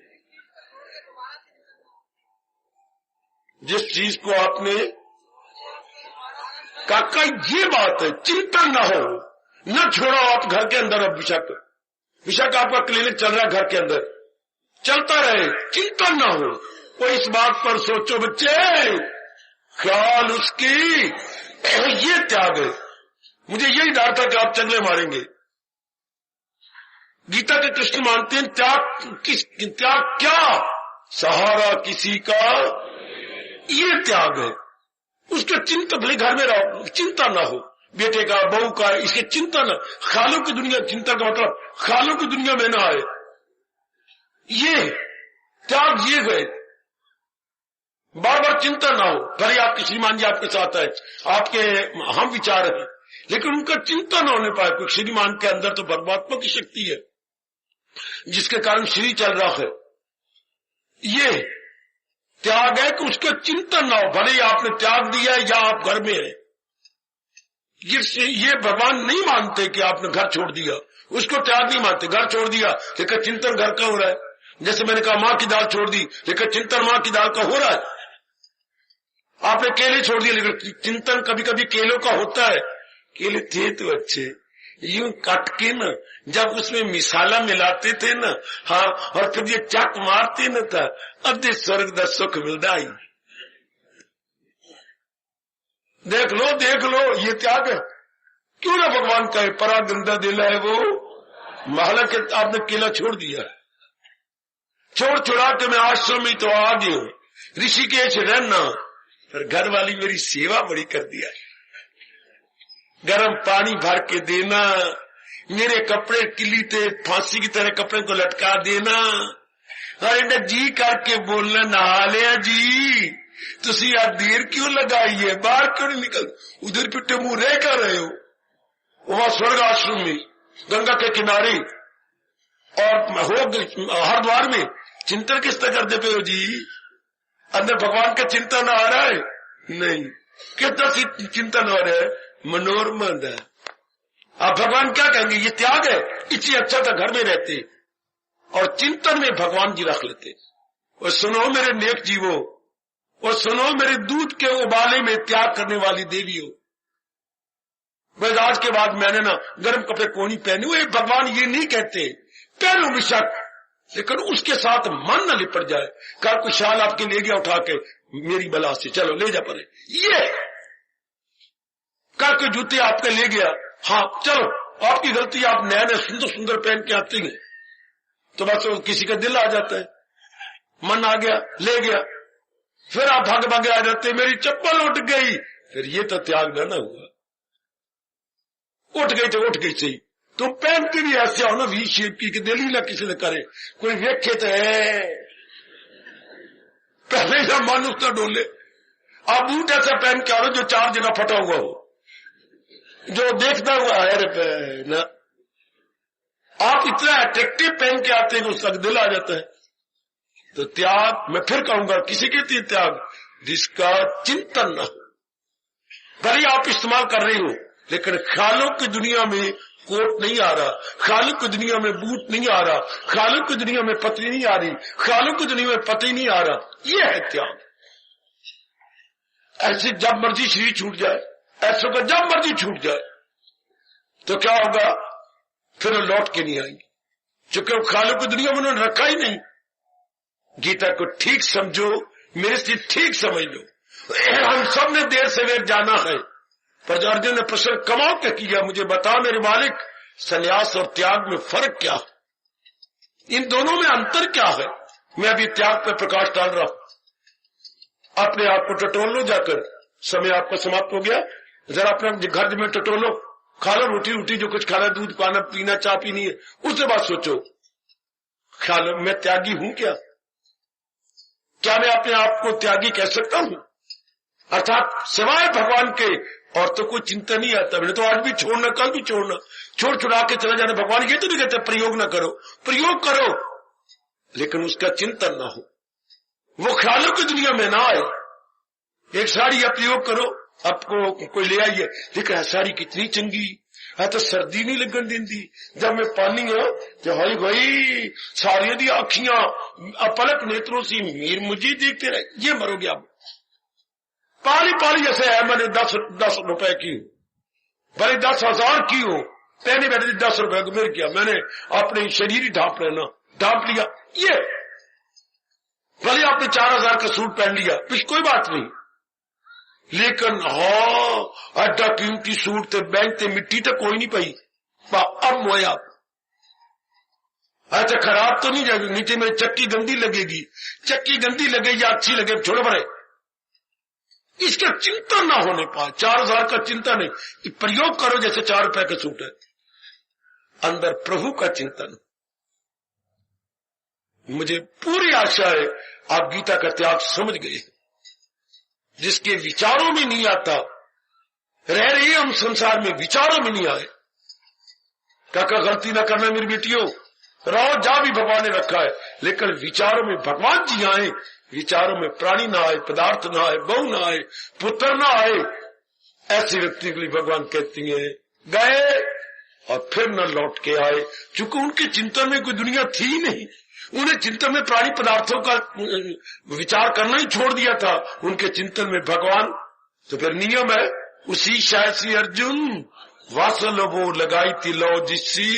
जिस चीज को आपने काका, ये बात है, चिंतन ना हो, न छोड़ो आप घर के अंदर। अब विशाख आपका क्लिनिक चल रहा है घर के अंदर, चलता रहे, चिंतन ना हो। और इस बात पर सोचो बच्चे, ख्याल उसकी, ये त्याग है। मुझे यही डर था कि आप चंगले मारेंगे। गीता के कृष्ण मानते हैं त्याग क्या? सहारा किसी का, ये त्याग है। उसके चिंता, भले घर में रहो, चिंता ना हो, बेटे का, बहू का, इसके चिंता न। ख्यालों की दुनिया, चिंता का मतलब ख्यालों की दुनिया में ना आए, ये त्याग, ये गए। बार बार चिंता ना हो, भले आपके श्रीमान जी आपके साथ है, आपके हम विचार है, लेकिन उनका चिंता ना होने पाए। क्योंकि श्रीमान के अंदर तो परमात्मा की शक्ति है, जिसके कारण श्री चल रहा है। ये त्याग है कि उसका चिंतन ना हो, भले ही आपने त्याग दिया है या आप घर में है। ये भगवान नहीं मानते कि आपने घर छोड़ दिया, उसको त्याग नहीं मानते। घर छोड़ दिया लेकिन चिंतन घर का हो रहा है। जैसे मैंने कहा मां की दाल छोड़ दी, लेकिन चिंतन मां की दाल का हो रहा है। आपने केले छोड़ दिए, लेकिन चिंतन कभी कभी केलों का होता है। केले थे तो अच्छे, यूं काट के न, जब उसमें मिसाला मिलाते थे न, हाँ, और फिर ये चाक मारते न था, अद्धे स्वर्ग दा सुख मिलता ही। देख लो, ये त्याग है। क्यों ना भगवान कहे परा गंदा दिल है वो, महला के आपने केला छोड़ दिया, छोड़ छुड़ा के मैं आश्रम में तो आ गई हूं, ऋषिकेश रहना, पर घर वाली मेरी सेवा बड़ी कर दिया। गरम पानी भर के देना, मेरे कपड़े किली थे फांसी की तरह कपड़े को लटका देना, अरे जी करके बोलना, नहा लिया जी, तुसी यार देर क्यों लगाई है, बाहर क्यों नहीं निकल, उधर पिट्टे मुंह रह कर रहे हो। वहां स्वर्ग आश्रम में गंगा के किनारे और हो हरिद्वार में चिंतन किस तरह करते पे हो जी? अंदर भगवान का चिंतन आ रहा है? नहीं। कितना चिंतन हो रहा है? मनोरमंद है। अब भगवान क्या कहेंगे? ये त्याग है। इससे अच्छा था घर में रहते और चिंतन में भगवान जी रख लेते। और सुनो मेरे नेक जीवो, और सुनो मेरे दूध के उबाले में त्याग करने वाली देवी हो। बस आज के बाद मैंने ना गर्म कपड़े को नहीं पहने हुए। भगवान ये नहीं कहते पहनो बेशक, लेकिन उसके साथ मन न लिपट जाए। कल कोई शाल आपके ले गया उठा के मेरी बला से, चलो ले जा पड़े, ये कल के जूते आपके ले गया, हाँ चलो आपकी गलती, आप नए नए सुंदर सुंदर पहन के आते हैं तो बस किसी का दिल आ जाता है, मन आ गया ले गया, फिर आप भाग भागे आ जाते, मेरी चप्पल उठ गई, फिर ये तो त्याग न हुआ। उठ गई तो उठ गई सही, तुम पहनते भी ऐसे हो ना वी शेप की, दिल ही ना किसी ने करे, कोई वेखे तो है पहले ही मन उसका डोले। आप बूट ऐसा पहन के आओ जो 4 जगह फटा हुआ हो, जो देखता हुआ है ना, आप इतना अट्रैक्टिव पहन के आते हैं कि उसका दिल आ जाता है। तो त्याग, मैं फिर कहूंगा, किसी के त्याग जिसका चिंतन न हो। भले आप इस्तेमाल कर रही हो, लेकिन ख्यालों की दुनिया में कोट नहीं आ रहा, ख्यालों की दुनिया में बूट नहीं आ रहा, ख्यालों की दुनिया में पत्नी नहीं आ रही, ख्यालों की दुनिया में पति नहीं आ रहा, ये है त्याग। ऐसे जब मर्जी शरीर छूट जाए, ऐसों का जब मर्जी छूट जाए तो क्या होगा? फिर लौट के नहीं आएंगे, क्योंकि वो ख्यालों की दुनिया में उन्होंने रखा ही नहीं। गीता को ठीक समझो, मेरे से ठीक समझ लो। हम सब ने देर सवेर जाना है, पर जो अर्जुन ने प्रश्न कमाल क्या किया, मुझे बता मेरे मालिक, संन्यास और त्याग में फर्क क्या है, इन दोनों में अंतर क्या है? मैं अभी त्याग पर प्रकाश डाल रहा हूं। अपने आप को टटोल लो जाकर, समय आपका समाप्त हो गया, जरा अपने घर में टटोलो, खा लो रोटी जो कुछ खाना, दूध पाना पीना, चाय पीनी है, उसके बाद सोचो ख्याल मैं त्यागी हूं क्या मैं अपने आप को त्यागी कह सकता हूं? अर्थात सिवाय भगवान के और तो कोई चिंता नहीं आता। मैंने तो आज भी छोड़ना, कल भी छोड़ना, छोड़ छुड़ा के चला जाना। भगवान ये तो नहीं कहते प्रयोग ना करो, प्रयोग करो, लेकिन उसका चिंतन ना हो, वो ख्यालों की दुनिया में ना आए। एक साड़ी आप प्रयोग करो, आपको कोई ले आइए, लेकिन साड़ी कितनी चंगी है, तो सर्दी नहीं लगन देंदी। जब मैं पानी हो तो हाई भाई सारियों दी अखियां अपलक नेत्रों से मीर मुझे देखते रहे, ये मरोगे आप। पाली पाली जैसे है, मैंने 10 रुपए की भले 10,000 की हो, पहले बैठे 10 रुपए को मेरे किया, मैंने अपने शरीर ही ढांप लेना, ढांप लिया। ये भले आपने 4,000 का सूट पहन लिया, कुछ कोई बात नहीं, लेकिन हाँ एडा कीमती सूट ते बैंक ते मिट्टी तो कोई नहीं पाई, अब मोया ऐसे खराब तो नहीं जाएगी, नीचे में चक्की गंदी लगेगी, चक्की गंदी लगे या अच्छी लगे छोड़ो पड़े, इसका चिंता ना होने पाए। 4,000 का चिंता नहीं, प्रयोग करो जैसे 4 रुपए का सूट है, अंदर प्रभु का चिंतन। मुझे पूरी आशा है आप गीता का त्याग समझ गए। जिसके विचारों में नहीं आता, रह रही हम संसार में, विचारों में नहीं आए। काका गलती ना करना मेरी बेटियों, रहो जा भी भगवान ने रखा है, लेकिन विचारों में भगवान जी आए, विचारों में प्राणी ना आए, पदार्थ ना आए, बहू ना आए, पुत्र ना आए। ऐसे व्यक्ति के लिए भगवान कहती है गए और फिर न लौट के आए, चूंकि उनके चिंतन में कोई दुनिया थी नहीं, उन्हें चिंतन में प्राणी पदार्थों का विचार करना ही छोड़ दिया था, उनके चिंतन में भगवान। तो फिर नियम है उसी शायद सी अर्जुन वासल वो लगाई थी लो जिससी।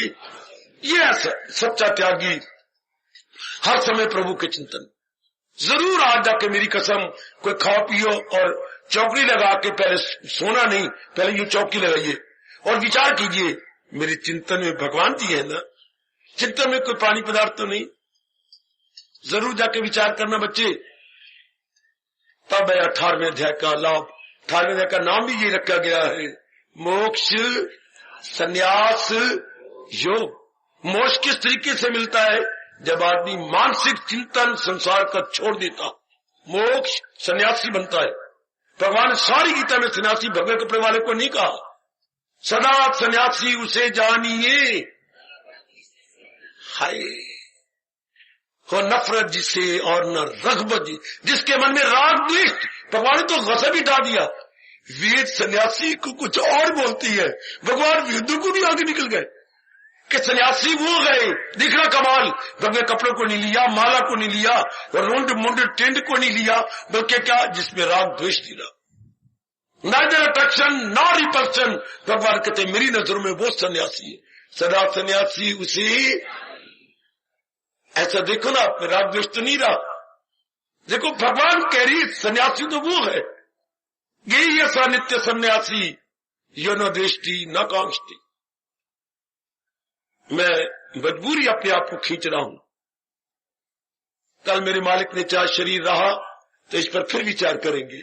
ये सच्चा त्यागी हर समय प्रभु के चिंतन। जरूर आज जाके मेरी कसम कोई खाओ पियो और चौकड़ी लगा के पहले सोना नहीं, पहले ये चौकी लगाइए और विचार कीजिए मेरे चिंतन में भगवान जी है ना, चिंतन में कोई प्राणी पदार्थ तो नहीं। जरूर जाके विचार करना बच्चे। तब है 18वें अध्याय का लाभ। 18वें अध्याय का नाम भी ये रखा गया है मोक्ष संन्यास योग। मोक्ष किस तरीके से मिलता है? जब आदमी मानसिक चिंतन संसार का छोड़ देता, मोक्ष सन्यासी बनता है। भगवान सारी गीता में सन्यासी भगवे कपड़े वाले को नहीं कहा, सदा सन्यासी उसे जानिए हाय हो नफरत जिसे और न रगबत जी, जिसके मन में राग द्वेष। भगवान ने तो गजब ही डाल दिया। वेद सन्यासी को कुछ और बोलती है, भगवान वेदों को भी आगे निकल गए कि सन्यासी वो गए। दिखना कमाल, भगवे कपड़ों को नहीं लिया, माला को नहीं लिया, रुंड मुंड टेंड को नहीं लिया, बल्कि क्या जिसमें राग द्वेष दिला, नाइदर अट्रैक्शन नॉट रिपल्शन। भगवान कहते मेरी नजरों में वो सन्यासी है, सदा सन्यासी उसी। ऐसा देखो ना, आप राग द्वेष तो नहीं रहा। देखो भगवान कह रही सन्यासी तो वो है, यही ऐसा नित्य सन्यासी यो न दृष्टि न कांक्षति। मैं मजबूरी अपने आप को खींच रहा हूं। कल मेरे मालिक ने चाहे शरीर रहा तो इस पर फिर विचार करेंगे,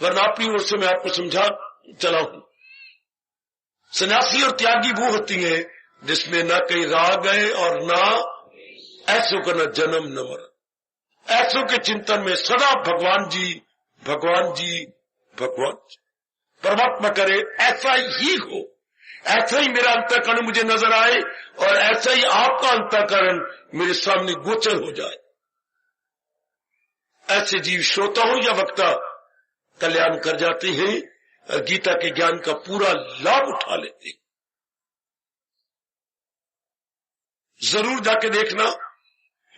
वरना अपनी ओर से मैं आपको समझा चला हूं। सन्यासी और त्यागी वो होती है जिसमें न कहीं राग है और न ऐसों का न जन्म न मरण। ऐसों के चिंतन में सदा भगवान जी भगवान जी भगवान जी। परमात्मा करे ऐसा ही हो, ऐसा ही मेरा अंतःकरण मुझे नजर आए और ऐसा ही आपका अंतःकरण मेरे सामने गोचर हो जाए। ऐसे जीव श्रोता हो या वक्ता कल्याण कर जाते हैं और गीता के ज्ञान का पूरा लाभ उठा लेते हैं। जरूर जाके देखना,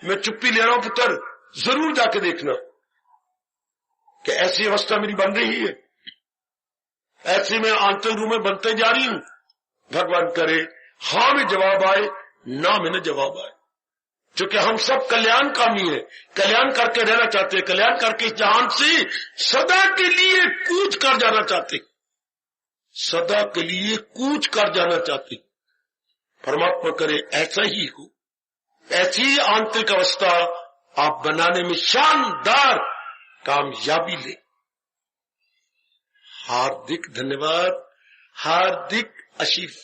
मैं चुप्पी ले रहा हूं पुत्र, जरूर जाके देखना कि ऐसी अवस्था मेरी बन रही है, ऐसे में आंतरिक रूप में बनते जा रही हूं। भगवान करे हां में जवाब आए, ना में न जवाब आए, क्योंकि हम सब कल्याण कामी है, कल्याण करके रहना चाहते हैं, कल्याण करके जहान से सदा के लिए कूच कर जाना चाहते, सदा के लिए कूच कर जाना चाहते। परमात्मा करे ऐसा ही हो, ऐसी आंतरिक अवस्था आप बनाने में शानदार कामयाबी ले। हार्दिक धन्यवाद, हार्दिक आशीष।